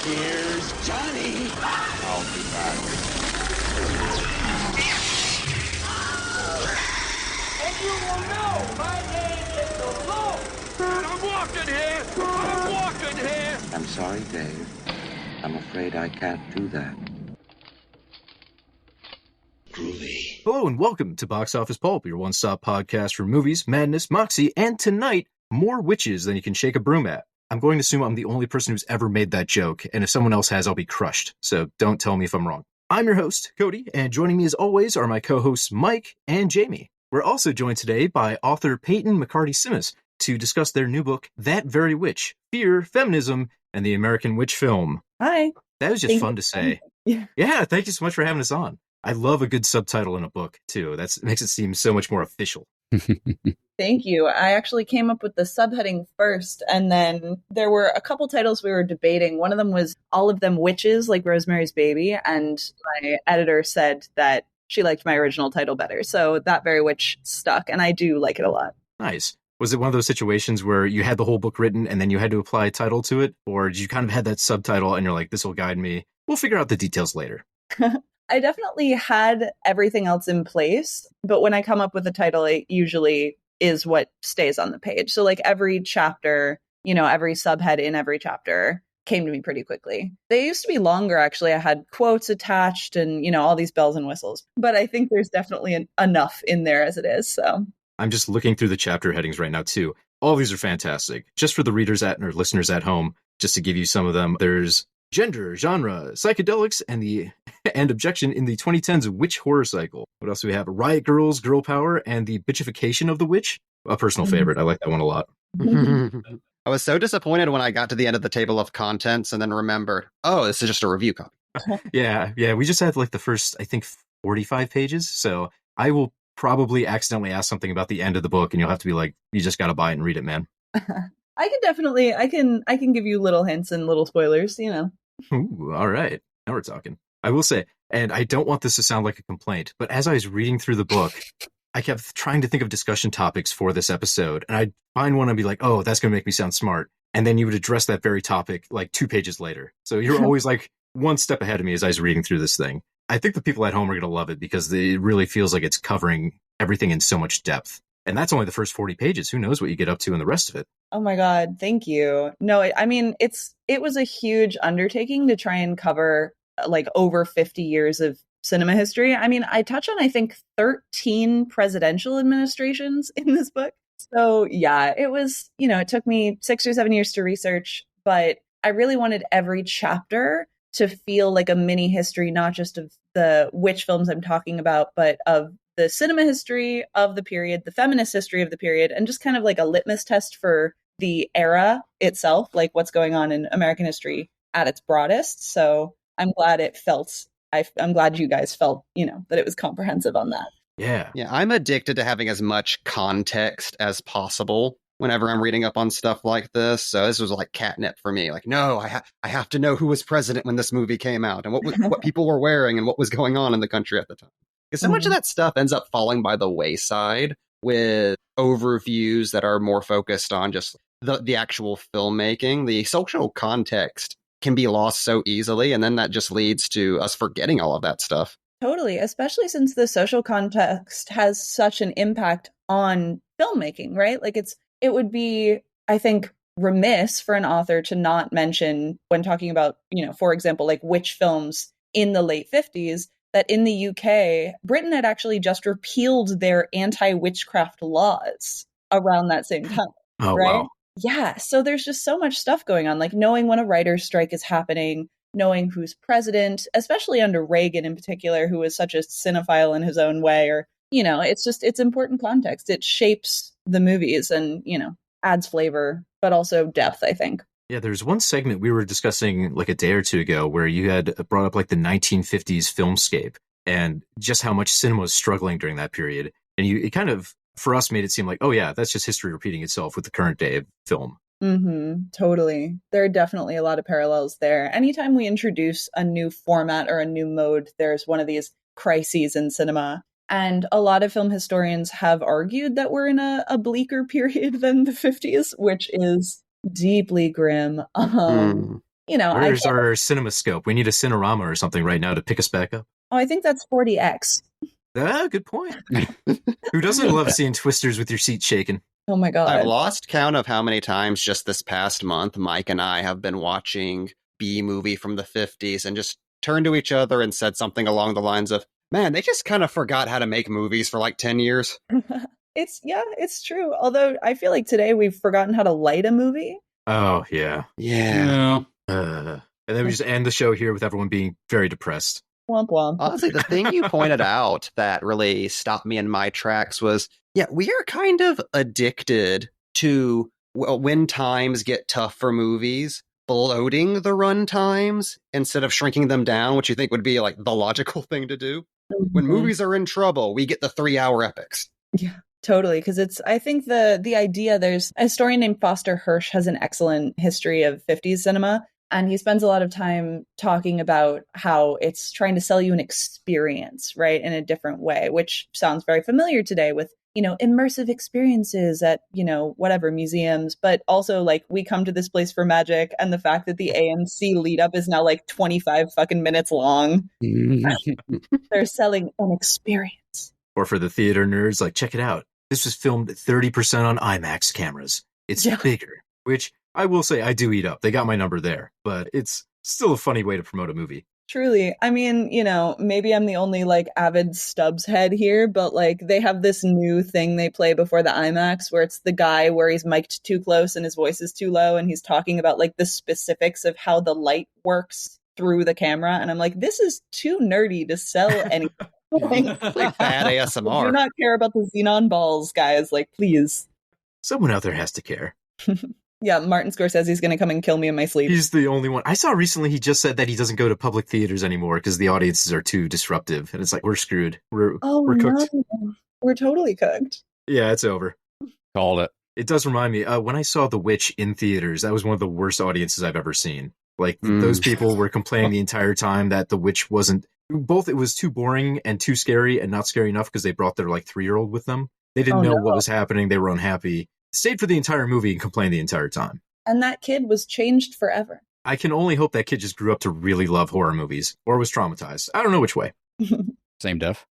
Here's Johnny. I'll be back. And you will know my name is the Lord. I'm walking here. I'm sorry, Dave. I'm afraid I can't do that. Groovy. Hello and welcome to Box Office Pulp, your one-stop podcast for movies, madness, moxie, and tonight, more witches than you can shake a broom at. I'm going to assume I'm the only person who's ever made that joke, and if someone else has, I'll be crushed, so don't tell me if I'm wrong. I'm your host, Cody, and joining me as always are my co-hosts Mike and Jamie. We're also joined today by author Payton McCarty-Simas to discuss their new book, That Very Witch, Fear, Feminism, and the American Witch Film. Hi. That was just fun to say. Yeah, thank you so much for having us on. I love a good subtitle in a book, too. That makes it seem so much more official. Thank you. I actually came up with the subheading first, and then there were a couple titles we were debating. One of them was All of Them Witches, like Rosemary's Baby, and my editor said that she liked my original title better. So That Very Witch stuck, and I do like it a lot. Nice. Was it one of those situations where you had the whole book written and then you had to apply a title to it? Or did you kind of had that subtitle and you're like, this will guide me? We'll figure out the details later. I definitely had everything else in place, but when I come up with a title, it usually is what stays on the page. So like every chapter, every subhead in every chapter came to me pretty quickly. They used to be longer, actually. I had quotes attached and, all these bells and whistles. But I think there's definitely enough in there as it is. So I'm just looking through the chapter headings right now, too. All of these are fantastic. Just for the readers or listeners at home, just to give you some of them, there's gender, genre, psychedelics, and objection in the 2010s witch horror cycle. What else do we have? Riot Girls, Girl Power, and the bitchification of the witch. A personal favorite. I like that one a lot. I was so disappointed when I got to the end of the table of contents and then remembered, oh, this is just a review copy. Yeah. We just had like the first, I think, 45 pages. So I will probably accidentally ask something about the end of the book, and you'll have to be like, you just got to buy it and read it, man. I can give you little hints and little spoilers, Ooh, all right. Now we're talking. I will say, and I don't want this to sound like a complaint, but as I was reading through the book, I kept trying to think of discussion topics for this episode, and I'd find one and be like, oh, that's going to make me sound smart. And then you would address that very topic like 2 pages later. So you're always like one step ahead of me as I was reading through this thing. I think the people at home are going to love it because it really feels like it's covering everything in so much depth. And that's only the first 40 pages. Who knows what you get up to in the rest of it? Oh my God. Thank you. No, it was a huge undertaking to try and cover like over 50 years of cinema history. I touch on, I think, 13 presidential administrations in this book. So yeah, it was, it took me 6 or 7 years to research, but I really wanted every chapter to feel like a mini history, not just of the witch films I'm talking about, but of the cinema history of the period, the feminist history of the period, and just kind of like a litmus test for the era itself, like what's going on in American history at its broadest. So I'm glad I'm glad you guys felt, that it was comprehensive on that. Yeah. Yeah, I'm addicted to having as much context as possible whenever I'm reading up on stuff like this. So this was like catnip for me. Like, no, I have to know who was president when this movie came out and what people were wearing and what was going on in the country at the time. Because so much of that stuff ends up falling by the wayside with overviews that are more focused on just the actual filmmaking. The social context can be lost so easily, and then that just leads to us forgetting all of that stuff. Totally, especially since the social context has such an impact on filmmaking, right? Like it would be, I think, remiss for an author to not mention when talking about, for example, like witch films in the late 50s, that in the UK, Britain had actually just repealed their anti-witchcraft laws around that same time. Oh, right? wow. Yeah. So there's just so much stuff going on, like knowing when a writer's strike is happening, knowing who's president, especially under Reagan in particular, who was such a cinephile in his own way, or, it's important context. It shapes the movies and, adds flavor, but also depth, I think. Yeah, there's one segment we were discussing like a day or two ago where you had brought up like the 1950s filmscape and just how much cinema was struggling during that period. And it kind of, for us, made it seem like, oh yeah, that's just history repeating itself with the current day of film. Totally. There are definitely a lot of parallels there. Anytime we introduce a new format or a new mode, there's one of these crises in cinema. And a lot of film historians have argued that we're in a bleaker period than the 50s, which is deeply grim. you know, Where's our CinemaScope? We need a Cinerama or something right now to pick us back up. Oh, I think that's 40X. Ah, good point. Who doesn't love seeing twisters with your seat shaking? Oh my God. I've lost count of how many times just this past month Mike and I have been watching B-movie from the 50s and just turned to each other and said something along the lines of, man, they just kind of forgot how to make movies for like 10 years. It's true. Although I feel like today we've forgotten how to light a movie. Oh, yeah. Yeah. And then we just end the show here with everyone being very depressed. Womp womp. Honestly, the thing you pointed out that really stopped me in my tracks was, yeah, we are kind of addicted to, when times get tough for movies, bloating the run times instead of shrinking them down, which you think would be like the logical thing to do. When movies are in trouble, we get the 3-hour epics. Yeah, totally. Because I think the idea, there's a historian named Foster Hirsch has an excellent history of 50s cinema. And he spends a lot of time talking about how it's trying to sell you an experience, right, in a different way, which sounds very familiar today with, you know, immersive experiences at, you know, whatever museums, but also like we come to this place for magic, and the fact that the AMC lead up is now like 25 fucking minutes long. They're selling an experience. Or for the theater nerds, like, check it out. This was filmed 30% on IMAX cameras. It's bigger, which I will say I do eat up. They got my number there, but it's still a funny way to promote a movie. Truly. I mean, you know, maybe I'm the only like avid Stubbs head here, but like they have this new thing they play before the IMAX where it's the guy where he's mic'd too close and his voice is too low and he's talking about like the specifics of how the light works through the camera. And I'm like, this is too nerdy to sell anything. Like bad ASMR. Do not care about the xenon balls, guys. Like, please. Someone out there has to care. Yeah, Martin Scorsese is going to come and kill me in my sleep. He's the only one. I saw recently he just said that he doesn't go to public theaters anymore because the audiences are too disruptive. And it's like, we're screwed. We're cooked. No. We're totally cooked. Yeah, it's over. Called it. It does remind me, when I saw The Witch in theaters, that was one of the worst audiences I've ever seen. Like, those people were complaining the entire time that The Witch wasn't... Both, it was too boring and too scary and not scary enough because they brought their, like, 3-year-old with them. They didn't know what was happening. They were unhappy. Stayed for the entire movie and complained the entire time. And that kid was changed forever. I can only hope that kid just grew up to really love horror movies or was traumatized. I don't know which way. Same diff.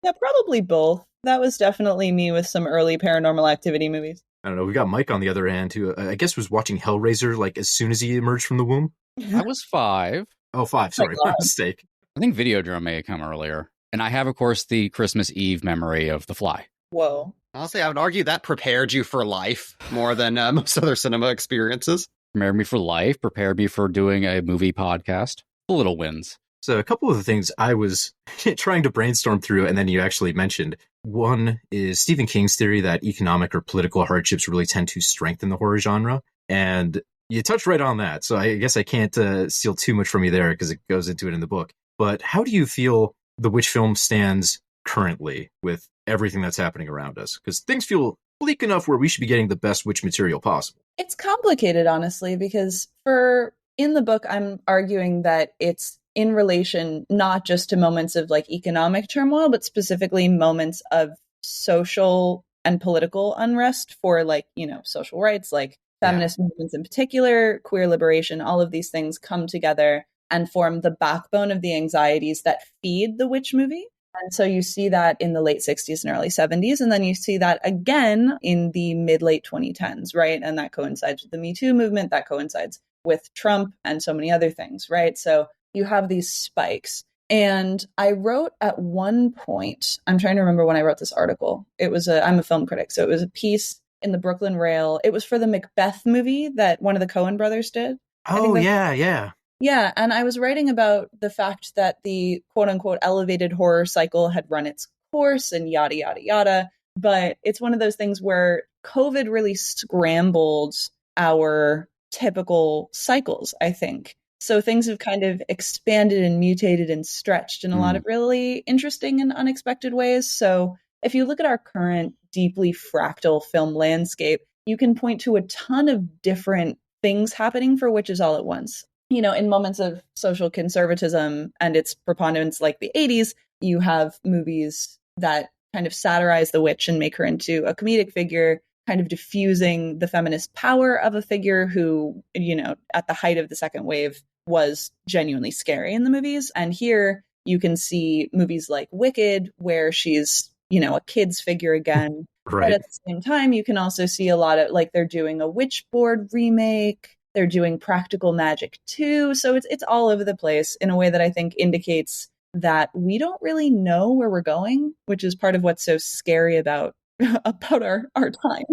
Yeah, probably both. That was definitely me with some early Paranormal Activity movies. I don't know. We got Mike on the other hand, who I guess was watching Hellraiser like as soon as he emerged from the womb. I was 5. Oh, 5. Sorry, my mistake. I think Videodrome may have come earlier. And I have, of course, the Christmas Eve memory of The Fly. Whoa. Honestly, I would argue that prepared you for life more than most other cinema experiences. Prepared me for life, prepared me for doing a movie podcast. The little wins. So a couple of the things I was trying to brainstorm through, and then you actually mentioned. One is Stephen King's theory that economic or political hardships really tend to strengthen the horror genre. And you touched right on that. So I guess I can't steal too much from you there because it goes into it in the book. But how do you feel the Witch film stands currently with everything that's happening around us? Because things feel bleak enough where we should be getting the best witch material possible. It's complicated, honestly, because in the book, I'm arguing that it's in relation not just to moments of like economic turmoil, but specifically moments of social and political unrest for like, you know, social rights, like feminist movements in particular, queer liberation, all of these things come together and form the backbone of the anxieties that feed the Witch movie. And so you see that in the late 60s and early 70s. And then you see that again in the mid-late 2010s, right? And that coincides with the Me Too movement. That coincides with Trump and so many other things, right? So you have these spikes. And I wrote at one point, I'm trying to remember when I wrote this article. I'm a film critic. So it was a piece in the Brooklyn Rail. It was for the Macbeth movie that one of the Coen brothers did. Oh, yeah. Yeah, and I was writing about the fact that the quote-unquote elevated horror cycle had run its course and yada, yada, yada. But it's one of those things where COVID really scrambled our typical cycles, I think. So things have kind of expanded and mutated and stretched in a lot of really interesting and unexpected ways. So if you look at our current deeply fractal film landscape, you can point to a ton of different things happening for witches all at once. You know, in moments of social conservatism and its preponderance like the 80s, you have movies that kind of satirize the witch and make her into a comedic figure. kind of diffusing the feminist power of a figure who, you know, at the height of the second wave was genuinely scary in the movies. And here you can see movies like Wicked, where she's, you know, a kid's figure again. Right. But at the same time, you can also see a lot of, like, they're doing a Witchboard remake. They're doing Practical Magic 2. So it's all over the place in a way that I think indicates that we don't really know where we're going, which is part of what's so scary about our time.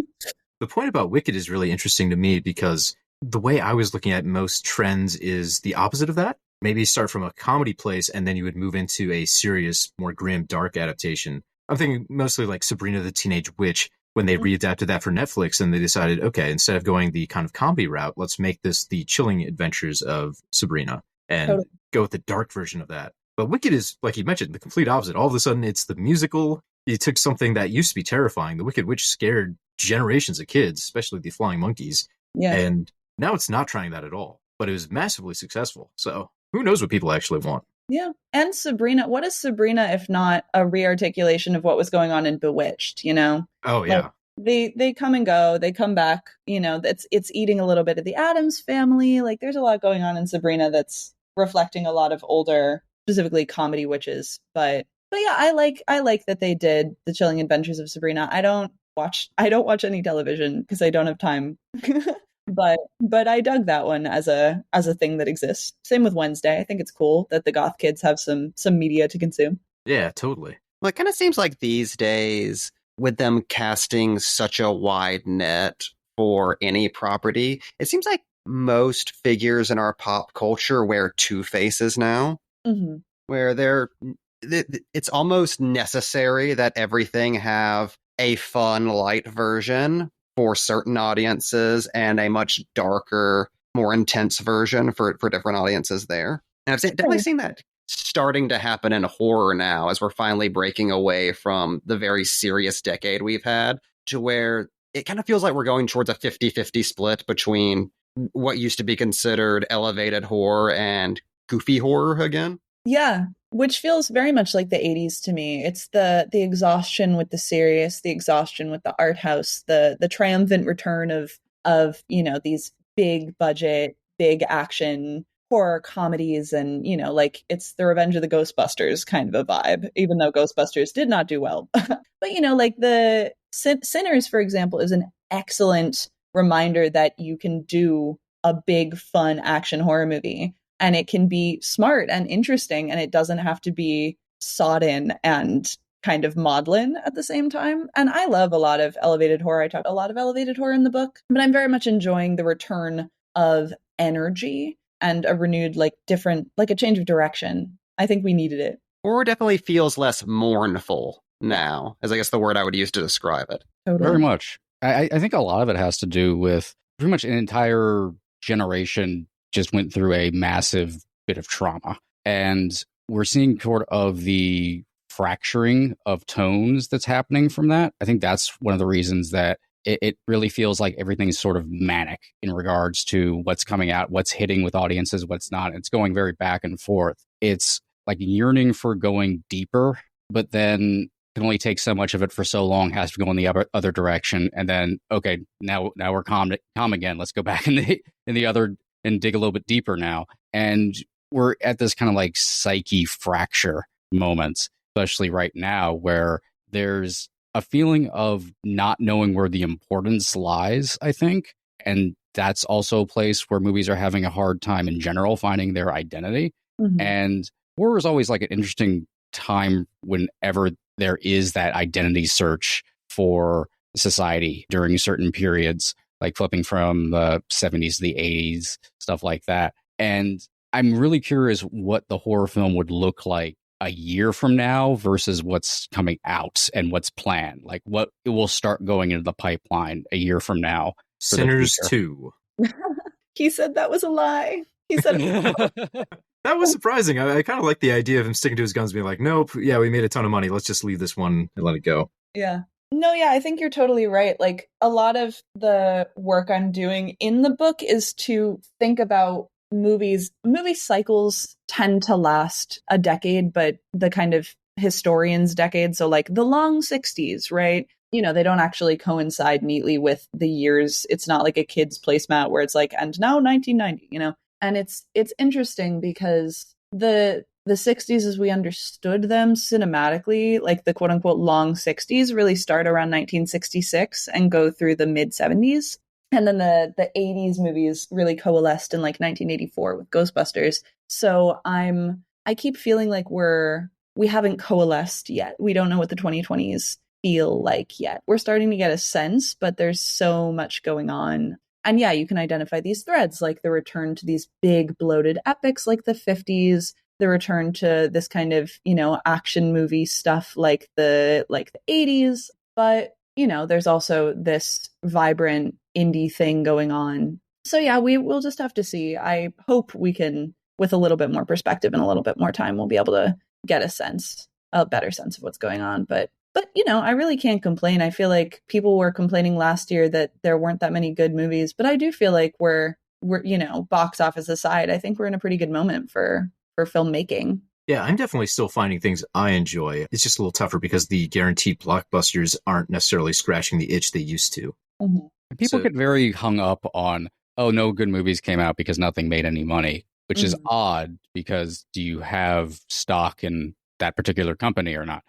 The point about Wicked is really interesting to me because the way I was looking at most trends is the opposite of that. Maybe start from a comedy place and then you would move into a serious, more grim, dark adaptation. I'm thinking mostly like Sabrina the Teenage Witch, when they readapted that for Netflix and they decided, okay, instead of going the kind of comedy route, let's make this the chilling adventures of Sabrina and go with the dark version of that. But Wicked is, like you mentioned, the complete opposite. All of a sudden, it's the musical. You took something that used to be terrifying. The Wicked Witch scared generations of kids, especially the flying monkeys. Yeah. And now it's not trying that at all. But it was massively successful. So who knows what people actually want? Yeah. And Sabrina, what is Sabrina if not a rearticulation of what was going on in Bewitched, you know? Oh, yeah. Like, they come and go, they come back, you know, it's eating a little bit of the Addams Family. Like, there's a lot going on in Sabrina that's reflecting a lot of older, specifically comedy witches. But yeah, I like that they did The Chilling Adventures of Sabrina. I don't watch any television because I don't have time. But I dug that one as a thing that exists. Same with Wednesday. I think it's cool that the goth kids have some media to consume. Yeah, totally. Well, it kind of seems like these days, with them casting such a wide net for any property, it seems like most figures in our pop culture wear two faces now, where it's almost necessary that everything have a fun, light version for certain audiences and a much darker, more intense version for different audiences there. And I've definitely seen that starting to happen in horror now as we're finally breaking away from the very serious decade we've had to where it kind of feels like we're going towards a 50-50 split between what used to be considered elevated horror and goofy horror again. Yeah, which feels very much like the 80s to me. It's the exhaustion with the serious, the exhaustion with the art house, the triumphant return of, you know, these big budget, big action horror comedies, and, you know, like it's the Revenge of the Ghostbusters kind of a vibe, even though Ghostbusters did not do well. But, you know, like the Sinners, for example, is an excellent reminder that you can do a big, fun action horror movie. And it can be smart and interesting, and it doesn't have to be sodden and kind of maudlin at the same time. And I love a lot of elevated horror. I talk a lot of elevated horror in the book, but I'm very much enjoying the return of energy and a renewed, like, different, like a change of direction. I think we needed it. Horror definitely feels less mournful now, as I guess the word I would use to describe it. Totally. Very much. I think a lot of it has to do with pretty much an entire generation just went through a massive bit of trauma. And we're seeing sort of the fracturing of tones that's happening from that. I think that's one of the reasons that it really feels like everything's sort of manic in regards to what's coming out, what's hitting with audiences, what's not. It's going very back and forth. It's like yearning for going deeper, but then can only take so much of it for so long, has to go in the other direction. And then, okay, now we're calm again. Let's go back in the other and dig a little bit deeper now. And we're at this kind of like psyche fracture moments, especially right now, where there's a feeling of not knowing where the importance lies, I think. And that's also a place where movies are having a hard time in general finding their identity. Mm-hmm. And horror is always like an interesting time whenever there is that identity search for society during certain periods, like flipping from the 70s to the 80s, stuff like that. And I'm really curious what the horror film would look like a year from now versus what's coming out and what's planned. Like what it will start going into the pipeline a year from now. Sinners 2. He said that was a lie. He said that was surprising. I kind of like the idea of him sticking to his guns, being like, nope, yeah, we made a ton of money. Let's just leave this one and let it go. Yeah. No, yeah, I think you're totally right. Like a lot of the work I'm doing in the book is to think about movies. Movie cycles tend to last a decade, but the kind of historians' decade. So like the long 60s, right? You know, they don't actually coincide neatly with the years. It's not like a kid's placemat where it's like, and now 1990, you know? And it's interesting because the 60s as we understood them cinematically, like the quote unquote long 60s, really start around 1966 and go through the mid 70s. And then the 80s movies really coalesced in like 1984 with Ghostbusters. So I keep feeling like we haven't coalesced yet. We don't know what the 2020s feel like yet. We're starting to get a sense, but there's so much going on. And yeah, you can identify these threads, like the return to these big bloated epics like the 50s, the return to this kind of, you know, action movie stuff like the 80s. But, you know, there's also this vibrant indie thing going on. So yeah, we'll just have to see. I hope we can, with a little bit more perspective and a little bit more time, we'll be able to get a better sense of what's going on. But you know, I really can't complain. I feel like people were complaining last year that there weren't that many good movies, but I do feel like we're you know, box office aside, I think we're in a pretty good moment for filmmaking. Yeah, I'm definitely still finding things I enjoy. It's just a little tougher because the guaranteed blockbusters aren't necessarily scratching the itch they used to. Mm-hmm. People get very hung up on, oh, no good movies came out because nothing made any money, which is odd because do you have stock in that particular company or not?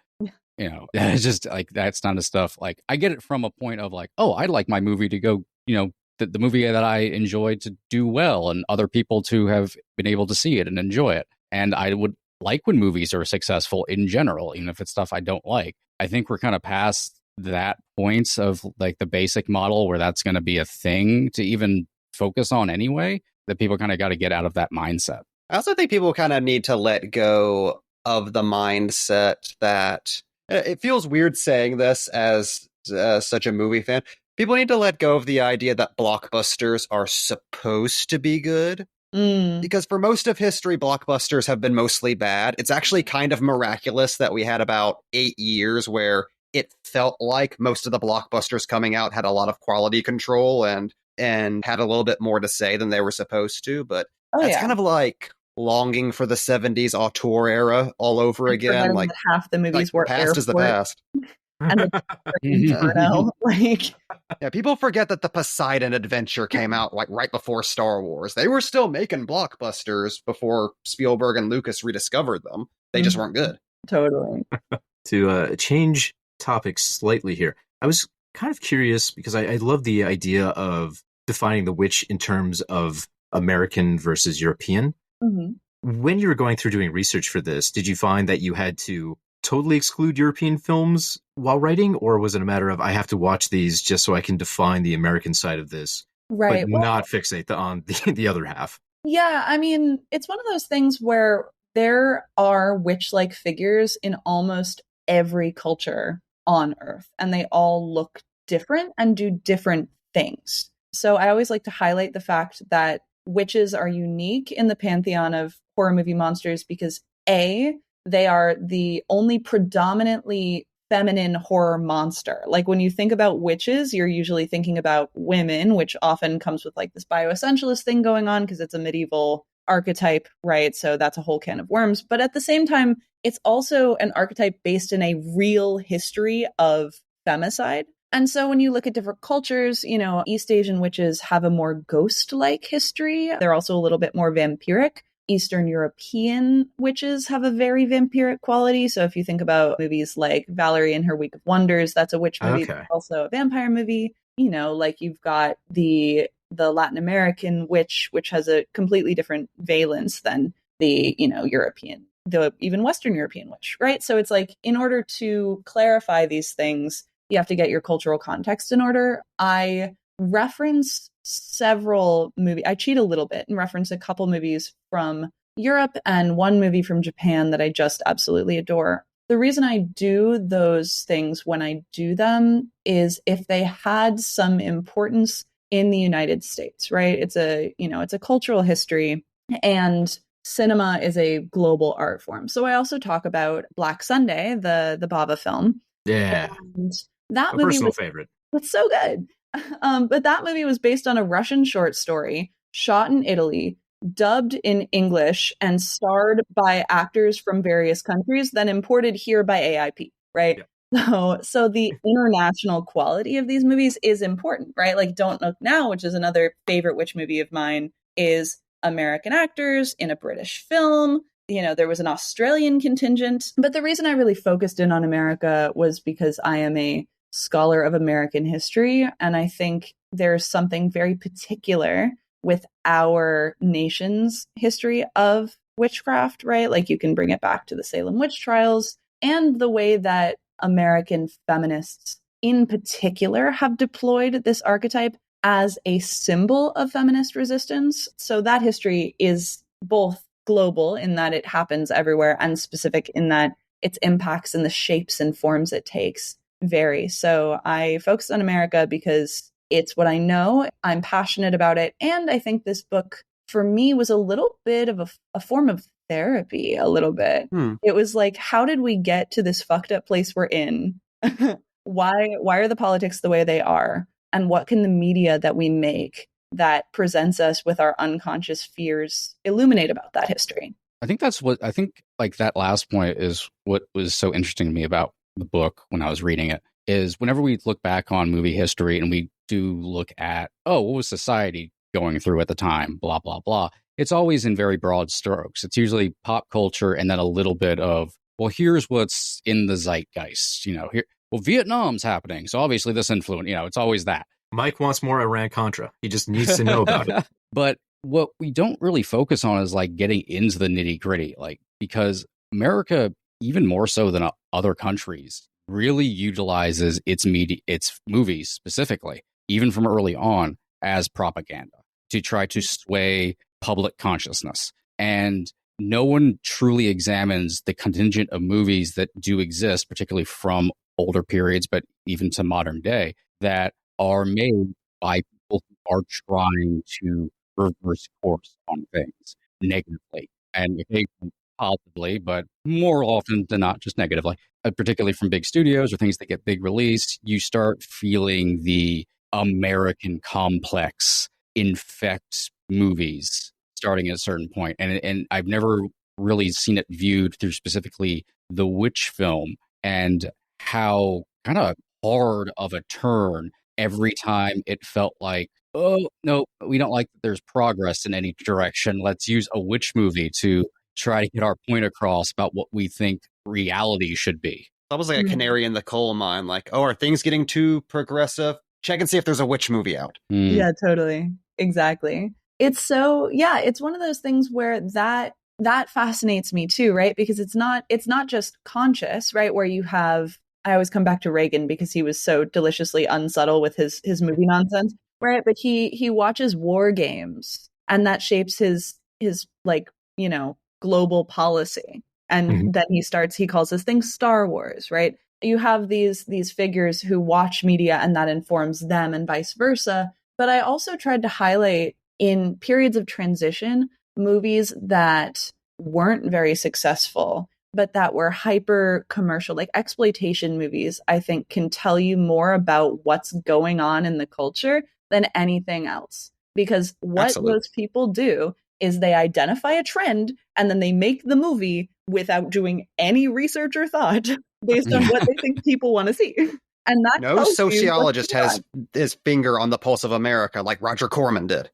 You know, it's just like, that's not the stuff. Like, I get it from a point of like, oh, I'd like my movie to go, you know, the movie that I enjoyed to do well and other people to have been able to see it and enjoy it. And I would like when movies are successful in general, even if it's stuff I don't like. I think we're kind of past that point of like the basic model where that's going to be a thing to even focus on anyway, that people kind of got to get out of that mindset. I also think people kind of need to let go of the mindset that it feels weird saying this as such a movie fan. People need to let go of the idea that blockbusters are supposed to be good. Because for most of history, blockbusters have been mostly bad. It's actually kind of miraculous that we had about 8 years where it felt like most of the blockbusters coming out had a lot of quality control and had a little bit more to say than they were supposed to. But that's kind of like longing for the 70s auteur era all over again. Like half the movies were the past is the past. And the Inferno, like, yeah, people forget that the Poseidon Adventure came out like right before Star Wars. They were still making blockbusters before Spielberg and Lucas rediscovered them. They just weren't good. Totally. To change topics slightly here, I was kind of curious because I love the idea of defining the witch in terms of American versus European. Mm-hmm. When you were going through doing research for this, did you find that you had to totally exclude European films while writing, or was it a matter of I have to watch these just so I can define the American side of this, right? But not fixate on the other half? Yeah, I mean, it's one of those things where there are witch-like figures in almost every culture on Earth, and they all look different and do different things. So I always like to highlight the fact that witches are unique in the pantheon of horror movie monsters because A, they are the only predominantly feminine horror monster. Like when you think about witches, you're usually thinking about women, which often comes with like this bioessentialist thing going on because it's a medieval archetype, right? So that's a whole can of worms. But at the same time, it's also an archetype based in a real history of femicide. And so when you look at different cultures, you know, East Asian witches have a more ghost-like history. They're also a little bit more vampiric. Eastern European witches have a very vampiric quality. So if you think about movies like Valerie and Her Week of Wonders, that's a witch movie, but also a vampire movie. You know, like you've got the Latin American witch, which has a completely different valence than the, you know, European, the even Western European witch, right? So it's like, in order to clarify these things, you have to get your cultural context in order. I reference several movies. I cheat a little bit and reference a couple movies from Europe and one movie from Japan that I just absolutely adore. The reason I do those things when I do them is if they had some importance in the United States, right? It's a cultural history, and cinema is a global art form. So I also talk about Black Sunday, the Baba film. Yeah. And that a movie personal was favorite. It's so good. But that movie was based on a Russian short story shot in Italy dubbed in English and starred by actors from various countries, then imported here by AIP, right? So the international quality of these movies is important, right? Like Don't Look Now, which is another favorite witch movie of mine, is American actors in a British film. There was an Australian contingent. But the reason I really focused in on America was because I am a scholar of American history. And I think there's something very particular with our nation's history of witchcraft, right? Like you can bring it back to the Salem witch trials and the way that American feminists in particular have deployed this archetype as a symbol of feminist resistance. So that history is both global in that it happens everywhere and specific in that its impacts and the shapes and forms it takes vary. So I focus on America because it's what I know. I'm passionate about it. And I think this book for me was a little bit of a form of therapy, a little bit. It was like, how did we get to this fucked up place we're in? Why are the politics the way they are? And what can the media that we make that presents us with our unconscious fears illuminate about that history? I think like that last point is what was so interesting to me about the book when I was reading it, is whenever we look back on movie history and we do look at, what was society going through at the time, blah, blah, blah. It's always in very broad strokes. It's usually pop culture and then a little bit of, well, here's what's in the zeitgeist. Here, well, Vietnam's happening. So obviously this influence, it's always that. Mike wants more Iran-Contra. He just needs to know about it. But what we don't really focus on is like getting into the nitty gritty, like because America, even more so than other countries, really utilizes its media, its movies specifically, even from early on, as propaganda to try to sway public consciousness. And no one truly examines the contingent of movies that do exist, particularly from older periods, but even to modern day, that are made by people who are trying to reverse course on things negatively and occasionally positively, but more often than not just negatively. Particularly from big studios or things that get big release, you start feeling the American complex infect movies starting at a certain point. And I've never really seen it viewed through specifically the witch film and how kind of hard of a turn every time it felt like, oh, no, we don't like that there's progress in any direction. Let's use a witch movie to try to get our point across about what we think reality should be. That was like a canary in the coal mine. Like, are things getting too progressive? Check and see if there's a witch movie out. Yeah, totally. Exactly. It's it's one of those things where that fascinates me too, right? Because it's not just conscious, right? Where you have, I always come back to Reagan because he was so deliciously unsubtle with his movie nonsense, right? But he watches war games and that shapes his like, global policy. And then he calls this thing Star Wars, right? You have these figures who watch media and that informs them and vice versa. But I also tried to highlight in periods of transition, movies that weren't very successful, but that were hyper commercial, like exploitation movies, I think can tell you more about what's going on in the culture than anything else. Because what those people do is they identify a trend and then they make the movie without doing any research or thought based on what they think people want to see. And that no sociologist has his finger on the pulse of America like Roger Corman did.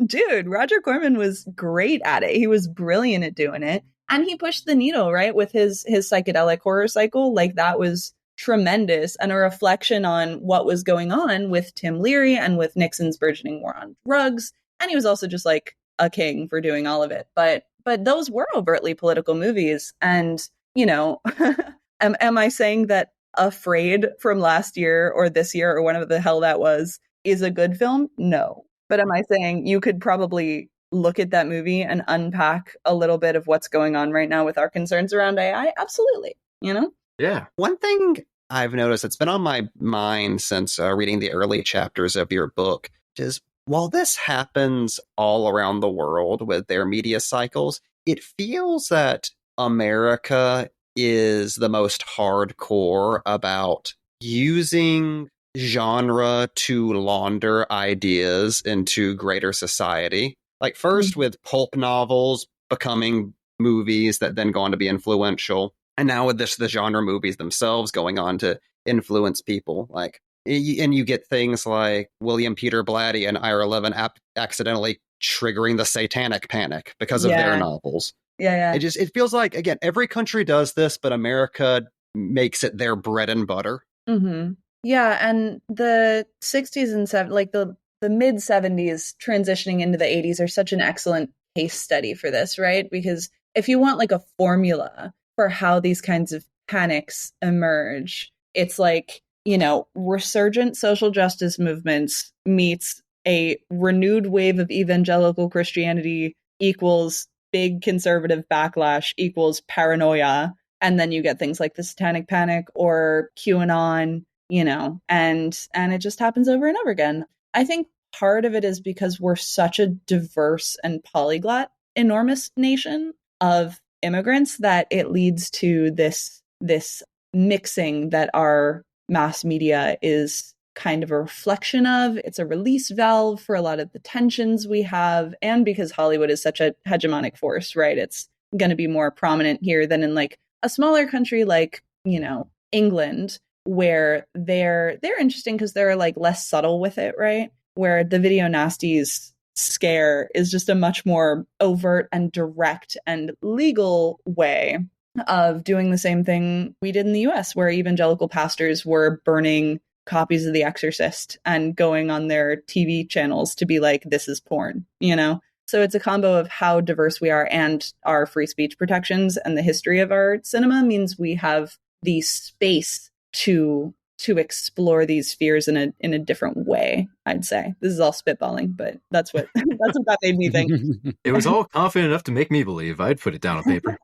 Dude, Roger Corman was great at it. He was brilliant at doing it. And he pushed the needle, right? With his psychedelic horror cycle. Like that was tremendous and a reflection on what was going on with Tim Leary and with Nixon's burgeoning war on drugs. And he was also just like a king for doing all of it. But those were overtly political movies. And, am I saying that Afraid from last year or this year or whenever the hell that was is a good film? No. But am I saying you could probably look at that movie and unpack a little bit of what's going on right now with our concerns around AI? Absolutely. Yeah. One thing I've noticed that's been on my mind since reading the early chapters of your book is while this happens all around the world with their media cycles, it feels that America is the most hardcore about using genre to launder ideas into greater society. Like first with pulp novels becoming movies that then go on to be influential. And now with the genre movies themselves going on to influence people. Like, and you get things like William Peter Blatty and Ira Levin accidentally triggering the satanic panic because of their novels. Yeah. It feels like, again, every country does this, but America makes it their bread and butter. Mm-hmm. Yeah, and the 60s and 70s, like the mid 70s transitioning into the 80s are such an excellent case study for this, right? Because if you want like a formula for how these kinds of panics emerge, it's like, you know, resurgent social justice movements meets a renewed wave of evangelical Christianity equals big conservative backlash equals paranoia. And then you get things like the Satanic Panic or QAnon, you know, and it just happens over and over again. I think part of it is because we're such a diverse and polyglot, enormous nation of immigrants that it leads to this mixing that our mass media is kind of a reflection of. It's a release valve for a lot of the tensions we have. And because Hollywood is such a hegemonic force, right? It's going to be more prominent here than in like a smaller country like, you know, England, where they're interesting because they're like less subtle with it, right? Where the video nasties scare is just a much more overt and direct and legal way of doing the same thing we did in the US, where evangelical pastors were burning copies of The Exorcist and going on their TV channels to be like, this is porn, you know? So it's a combo of how diverse we are and our free speech protections, and the history of our cinema means we have the space to explore these fears in a different way. I'd say this is all spitballing, but that's what that made me think. It was all confident enough to make me believe. I'd put it down on paper.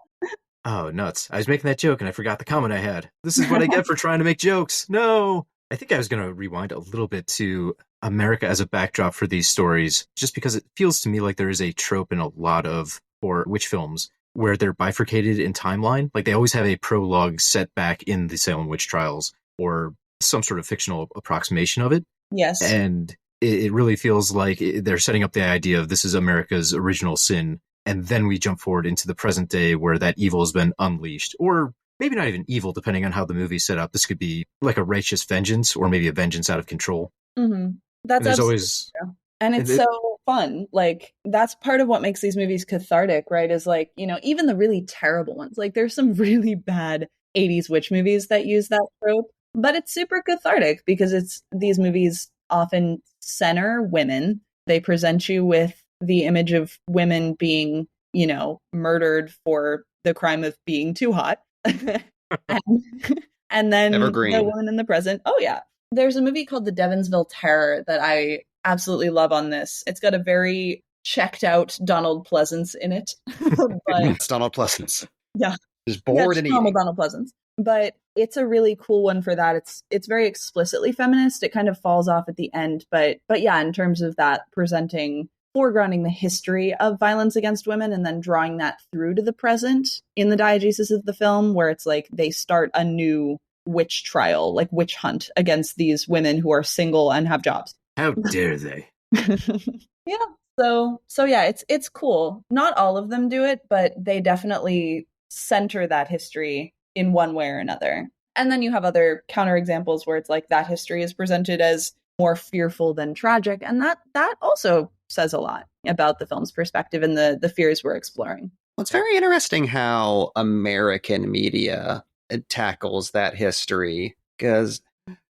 Oh, nuts. I was making that joke and I forgot the comment I had. This is what I get for trying to make jokes. No. I think I was going to rewind a little bit to America as a backdrop for these stories, just because it feels to me like there is a trope in a lot of witch films where they're bifurcated in timeline. Like they always have a prologue set back in the Salem witch trials or some sort of fictional approximation of it. Yes. And it really feels like they're setting up the idea of this is America's original sin. And then we jump forward into the present day where that evil has been unleashed, or maybe not even evil, depending on how the movie's set up. This could be like a righteous vengeance or maybe a vengeance out of control. Mm-hmm. That's there's always true. And it's so fun. Like that's part of what makes these movies cathartic, right? Is like, you know, even the really terrible ones. Like there's some really bad 80s witch movies that use that trope, but it's super cathartic because these movies often center women. They present you with the image of women being, you know, murdered for the crime of being too hot. and then Evergreen. The woman in the present. Oh yeah. There's a movie called The Devonsville Terror that I absolutely love on this. It's got a very checked out Donald Pleasance in it. But, it's Donald Pleasance. Yeah. Just bored and normal eating. Donald Pleasance. But it's a really cool one for that. It's very explicitly feminist. It kind of falls off at the end. But yeah, in terms of that foregrounding the history of violence against women and then drawing that through to the present in the diegesis of the film, where it's like they start a new witch trial, like witch hunt against these women who are single and have jobs. How dare they? Yeah. So yeah, it's cool. Not all of them do it, but they definitely center that history in one way or another. And then you have other counterexamples where it's like that history is presented as more fearful than tragic. And that also says a lot about the film's perspective and the fears we're exploring. Well, it's very interesting how American media tackles that history, because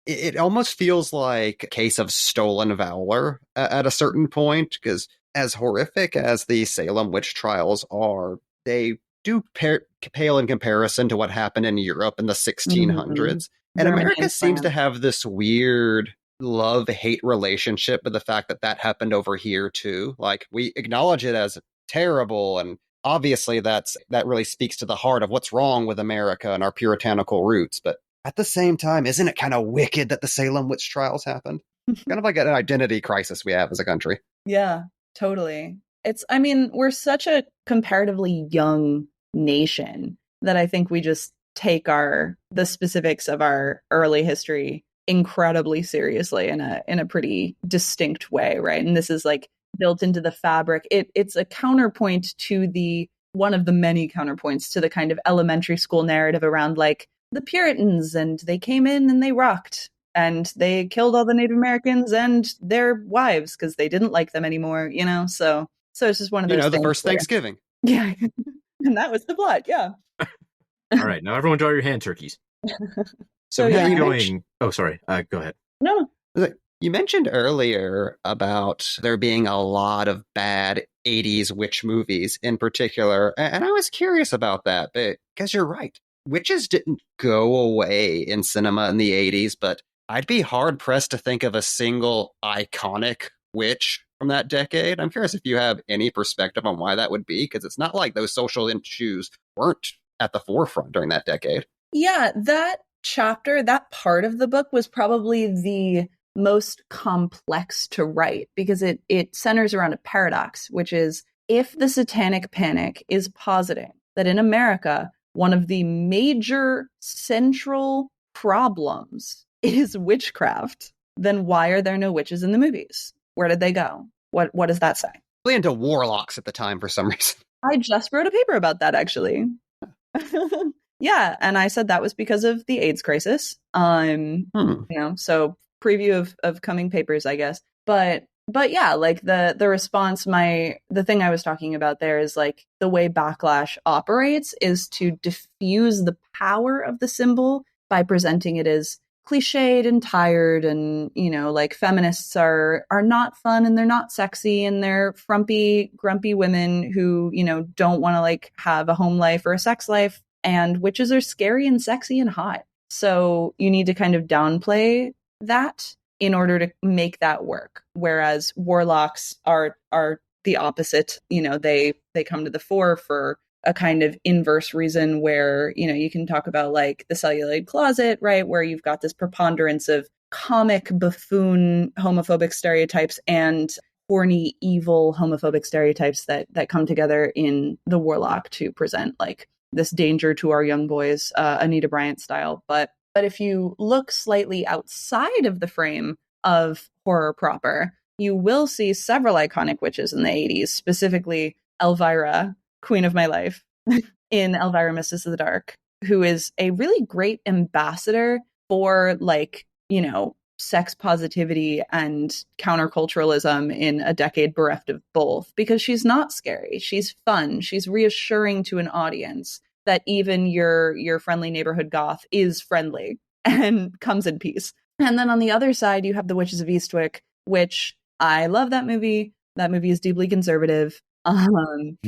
it almost feels like a case of stolen valor at a certain point, because as horrific as the Salem witch trials are, they do pale in comparison to what happened in Europe in the 1600s. Mm-hmm. And America seems to have this weird love-hate relationship with the fact that happened over here too. Like, we acknowledge it as terrible, and obviously that really speaks to the heart of what's wrong with America and our puritanical roots. But at the same time, isn't it kind of wicked that the Salem witch trials happened? Kind of like an identity crisis we have as a country. Yeah, totally. We're such a comparatively young nation that I think we just take the specifics of our early history incredibly seriously in a pretty distinct way, right? And this is like built into the fabric. It's a counterpoint to one of the many counterpoints to the kind of elementary school narrative around like the Puritans, and they came in and they rocked and they killed all the Native Americans and their wives because they didn't like them anymore, so it's just one of those the things first where, Thanksgiving. yeah. And that was the plot. Yeah. All right, now everyone draw your hand turkeys. So yeah, going. Oh, sorry. Go ahead. No. You mentioned earlier about there being a lot of bad 80s witch movies in particular, and I was curious about that because you're right. Witches didn't go away in cinema in the 80s, but I'd be hard-pressed to think of a single iconic witch from that decade. I'm curious if you have any perspective on why that would be, because it's not like those social issues weren't at the forefront during that decade. Yeah, that chapter, that part of the book was probably the most complex to write because it centers around a paradox, which is if the Satanic Panic is positing that in America, one of the major central problems is witchcraft, then why are there no witches in the movies? Where did they go? What does that say? Really into warlocks at the time for some reason. I just wrote a paper about that, actually. Yeah, and I said that was because of the AIDS crisis. So preview of coming papers, I guess. But yeah, like the response, the thing I was talking about there is like the way backlash operates is to diffuse the power of the symbol by presenting it as cliched and tired, and like feminists are not fun and they're not sexy and they're frumpy, grumpy women who don't want to like have a home life or a sex life, and witches are scary and sexy and hot. So you need to kind of downplay that in order to make that work. Whereas warlocks are the opposite. They come to the fore for a kind of inverse reason where, you can talk about like the celluloid closet, right? Where you've got this preponderance of comic buffoon homophobic stereotypes and horny, evil homophobic stereotypes that come together in the warlock to present like this danger to our young boys, Anita Bryant style. But if you look slightly outside of the frame of horror proper, you will see several iconic witches in the 80s, specifically Elvira, Queen of My Life, in Elvira, Mistress of the Dark, who is a really great ambassador for like, sex positivity and counterculturalism in a decade bereft of both, because she's not scary. She's fun. She's reassuring to an audience that even your friendly neighborhood goth is friendly and comes in peace. And then on the other side, you have The Witches of Eastwick, which I love that movie. That movie is deeply conservative. And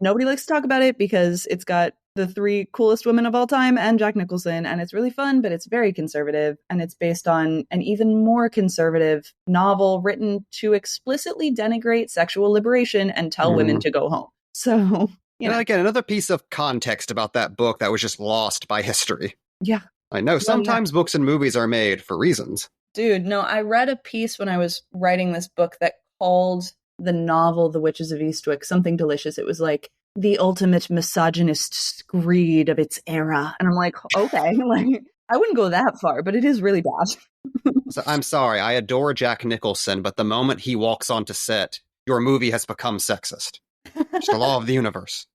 nobody likes to talk about it because it's got the three coolest women of all time and Jack Nicholson, and it's really fun, but it's very conservative, and it's based on an even more conservative novel written to explicitly denigrate sexual liberation and tell women to go home. So, again, another piece of context about that book that was just lost by history. Yeah. I know sometimes books and movies are made for reasons. Dude, no, I read a piece when I was writing this book that called the novel The Witches of Eastwick something delicious. It was like the ultimate misogynist screed of its era. And I'm like, okay, like I wouldn't go that far, but it is really bad. So, I'm sorry, I adore Jack Nicholson, but the moment he walks onto set, your movie has become sexist. It's the law of the universe.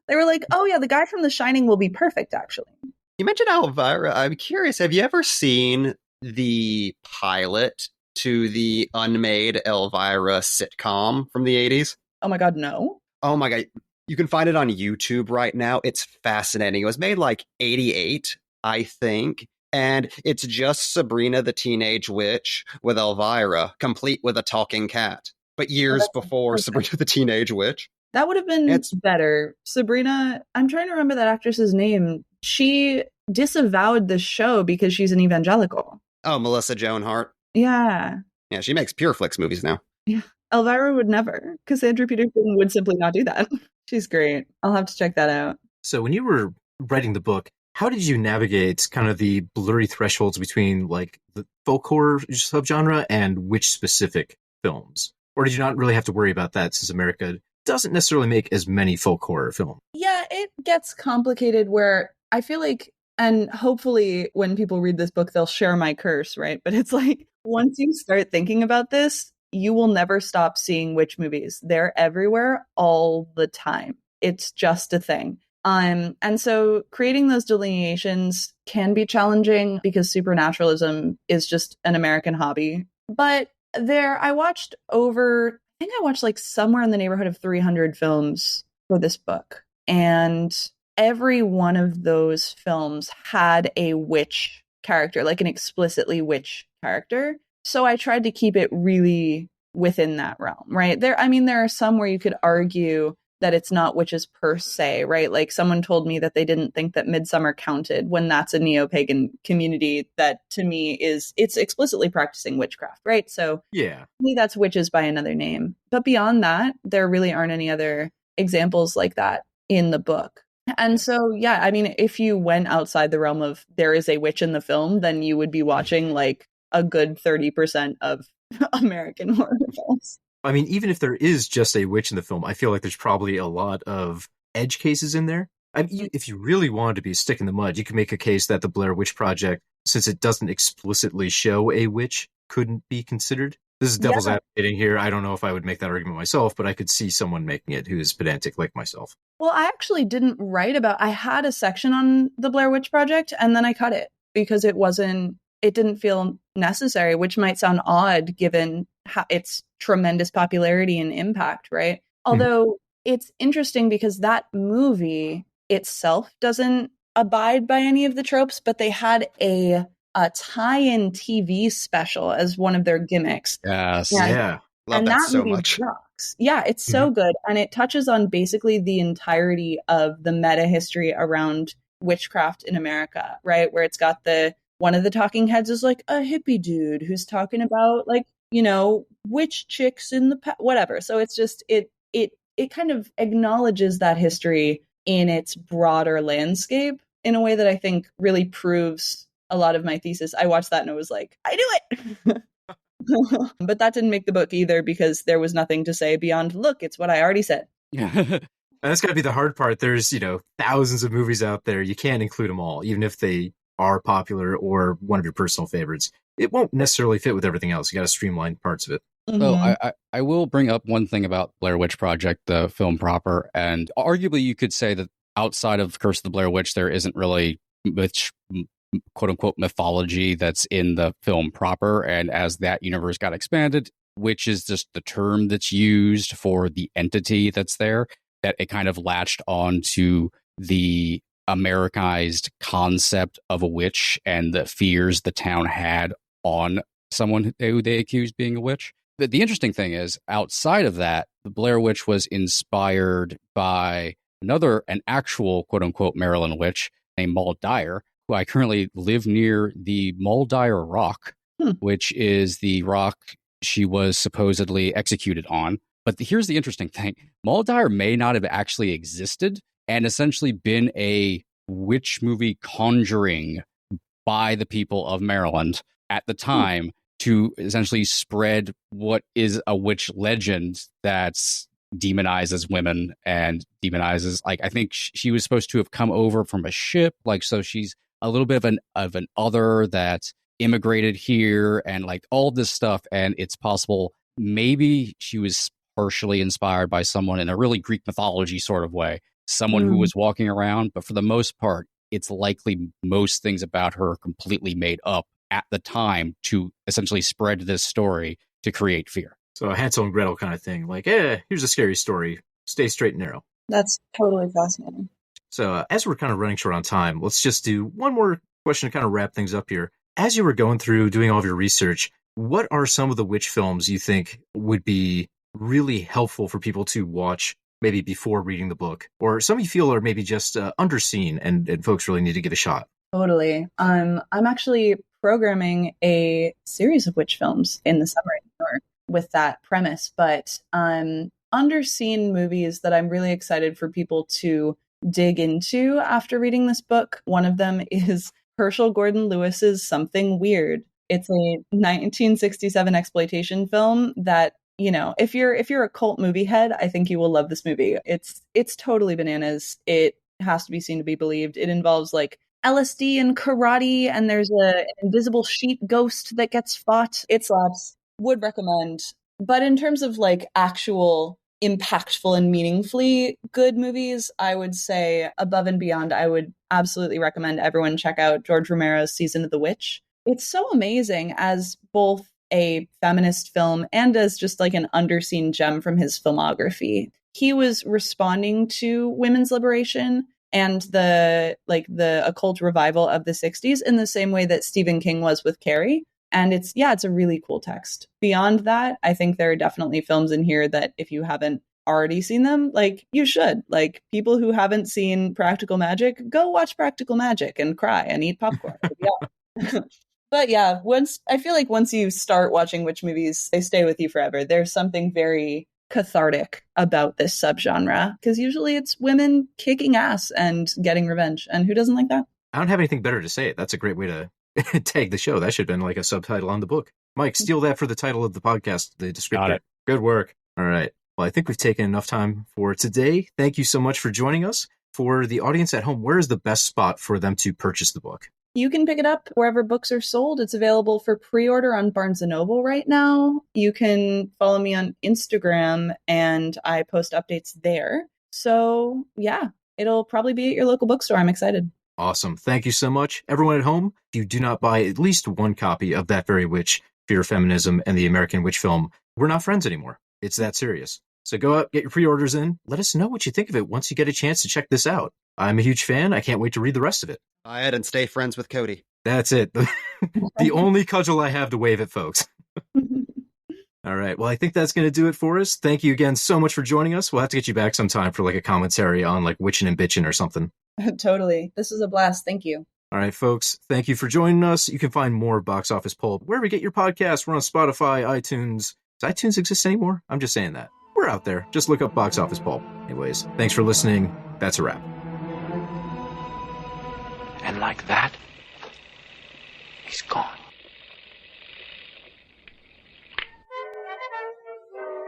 They were like, oh yeah, the guy from The Shining will be perfect, actually. You mentioned Elvira. I'm curious, have you ever seen the pilot to the unmade Elvira sitcom from the 80s? Oh my God, no. Oh my God. You can find it on YouTube right now. It's fascinating. It was made like 88, I think. And it's just Sabrina the Teenage Witch with Elvira, complete with a talking cat. But years before Sabrina the Teenage Witch. That would have been better. Sabrina, I'm trying to remember that actress's name. She disavowed the show because she's an evangelical. Oh, Melissa Joan Hart. Yeah. Yeah, she makes Pure Flix movies now. Yeah. Elvira would never. Cassandra Peterson would simply not do that. She's great. I'll have to check that out. So when you were writing the book, how did you navigate kind of the blurry thresholds between like the folk horror subgenre and witch specific films? Or did you not really have to worry about that since America doesn't necessarily make as many folk horror films? Yeah, it gets complicated where I feel like, and hopefully when people read this book, they'll share my curse, right? But it's like, once you start thinking about this, you will never stop seeing witch movies. They're everywhere all the time. It's just a thing. And so creating those delineations can be challenging because supernaturalism is just an American hobby. But I watched like somewhere in the neighborhood of 300 films for this book. And every one of those films had a witch character, like an explicitly witch character. So I tried to keep it really within that realm, right? There are some where you could argue that it's not witches per se, right? Like someone told me that they didn't think that Midsummer counted when that's a neo-pagan community that to me it's explicitly practicing witchcraft, right? So yeah, to me that's witches by another name. But beyond that, there really aren't any other examples like that in the book. And so, yeah, I mean, if you went outside the realm of there is a witch in the film, then you would be watching like a good 30% of American horror films. I mean, even if there is just a witch in the film, I feel like there's probably a lot of edge cases in there. I mean, if you really wanted to be a stick in the mud, you could make a case that the Blair Witch Project, since it doesn't explicitly show a witch, couldn't be considered. This is devil's advocating here. I don't know if I would make that argument myself, but I could see someone making it who is pedantic like myself. Well, I actually didn't I had a section on the Blair Witch Project, and then I cut it because it didn't feel necessary, which might sound odd given its tremendous popularity and impact, right? Although it's interesting because that movie itself doesn't abide by any of the tropes, but they had a tie-in TV special as one of their gimmicks. Yes. Yeah. Love and that so movie much. rocks. Yeah, it's so good. And it touches on basically the entirety of the meta history around witchcraft in America, right? Where it's got one of the talking heads is like a hippie dude who's talking about like, witch chicks in the whatever. So it's just it kind of acknowledges that history in its broader landscape in a way that I think really proves a lot of my thesis. I watched that and I was like, I knew it. But that didn't make the book either because there was nothing to say beyond, look, it's what I already said. Yeah. That's got to be the hard part. There's, thousands of movies out there. You can't include them all, even if they are popular or one of your personal favorites. It won't necessarily fit with everything else. You got to streamline parts of it. So I will bring up one thing about Blair Witch Project, the film proper, and arguably you could say that outside of Curse of the Blair Witch, there isn't really much quote unquote mythology that's in the film proper. And as that universe got expanded, which is just the term that's used for the entity that's there, that it kind of latched on to the Americanized concept of a witch and the fears the town had on someone who they accused being a witch. But the interesting thing is, outside of that, the Blair Witch was inspired by an actual quote unquote Maryland witch named Maud Dyer, who I currently live near the Maud Dyer Rock, which is the rock she was supposedly executed on. But here's the interesting thing. Maud Dyer may not have actually existed and essentially been a witch movie conjuring by the people of Maryland at the time to essentially spread what is a witch legend that's demonizes women and demonizes, like, I think she was supposed to have come over from a ship, like, so she's a little bit of an other that immigrated here and like all this stuff. And it's possible maybe she was partially inspired by someone in a really Greek mythology sort of way, someone who was walking around. But for the most part, it's likely most things about her are completely made up at the time to essentially spread this story to create fear. So a Hansel and Gretel kind of thing, like, here's a scary story. Stay straight and narrow. That's totally fascinating. So as we're kind of running short on time, let's just do one more question to kind of wrap things up here. As you were going through doing all of your research, what are some of the witch films you think would be really helpful for people to watch maybe before reading the book? Or some you feel are maybe just underseen and folks really need to give a shot? Totally. I'm actually programming a series of witch films in the summer in New York with that premise, but underseen movies that I'm really excited for people to dig into after reading this book. One of them is Herschel Gordon Lewis's Something Weird. It's a 1967 exploitation film that, if you're a cult movie head, I think you will love this movie. It's totally bananas. It has to be seen to be believed. It involves like LSD and karate, and there's an invisible sheep ghost that gets fought. It slaps. Would recommend. But in terms of like actual impactful and meaningfully good movies, I would say above and beyond, I would absolutely recommend everyone check out George Romero's Season of the Witch. It's so amazing as both a feminist film and as just like an underseen gem from his filmography. He was responding to women's liberation and the occult revival of the 60s in the same way that Stephen King was with Carrie. And it's a really cool text. Beyond that, I think there are definitely films in here that if you haven't already seen them, like you should. Like people who haven't seen Practical Magic, go watch Practical Magic and cry and eat popcorn. Yeah. But yeah, once you start watching witch movies, they stay with you forever. There's something very cathartic about this subgenre because usually it's women kicking ass and getting revenge. And who doesn't like that? I don't have anything better to say. That's a great way to tag the show. That should have been like a subtitle on the book. Mike, steal that for the title of the podcast, the descriptor. Got it. Good work. All right. Well, I think we've taken enough time for today. Thank you so much for joining us. For the audience at home, where is the best spot for them to purchase the book? You can pick it up wherever books are sold. It's available for pre-order on Barnes & Noble right now. You can follow me on Instagram, and I post updates there. So, yeah, it'll probably be at your local bookstore. I'm excited. Awesome. Thank you so much. Everyone at home, if you do not buy at least one copy of That Very Witch, Fear of Feminism, and the American Witch film, we're not friends anymore. It's that serious. So go out, get your pre-orders in. Let us know what you think of it once you get a chance to check this out. I'm a huge fan. I can't wait to read the rest of it. Buy it and stay friends with Cody. That's it. The only cudgel I have to wave at folks. All right. Well, I think that's going to do it for us. Thank you again so much for joining us. We'll have to get you back sometime for like a commentary on like witching and bitching or something. Totally. This was a blast. Thank you. All right, folks. Thank you for joining us. You can find more Box Office Pulp wherever you get your podcasts. We're on Spotify, iTunes. Does iTunes exist anymore? I'm just saying that. We're out there. Just look up Box Office Pulp. Anyways, thanks for listening. That's a wrap. And like that, he's gone.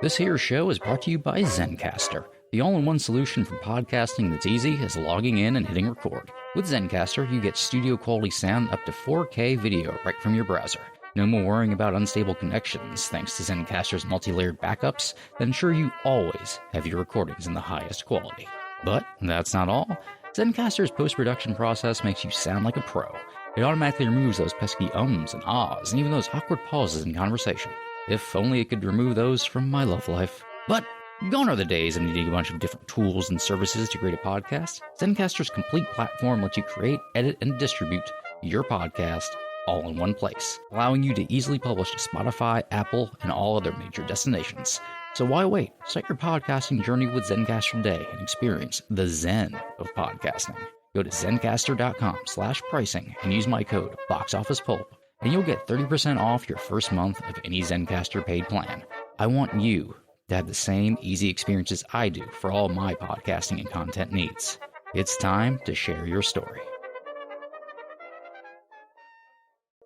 This here show is brought to you by Zencastr, the all-in-one solution for podcasting that's easy as logging in and hitting record. With Zencastr, you get studio-quality sound up to 4K video right from your browser. No more worrying about unstable connections thanks to Zencastr's multi-layered backups that ensure you always have your recordings in the highest quality. But that's not all. Zencastr's post-production process makes you sound like a pro. It automatically removes those pesky ums and ahs and even those awkward pauses in conversation. If only it could remove those from my love life. But gone are the days of needing a bunch of different tools and services to create a podcast. Zencastr's complete platform lets you create, edit, and distribute your podcast all in one place, allowing you to easily publish to Spotify, Apple, and all other major destinations. So why wait? Start your podcasting journey with Zencastr today and experience the Zen of podcasting. Go to zencastr.com/pricing and use my code BOXOFFICEPULP, and you'll get 30% off your first month of any Zencastr paid plan. I want you to have the same easy experiences I do for all my podcasting and content needs. It's time to share your story.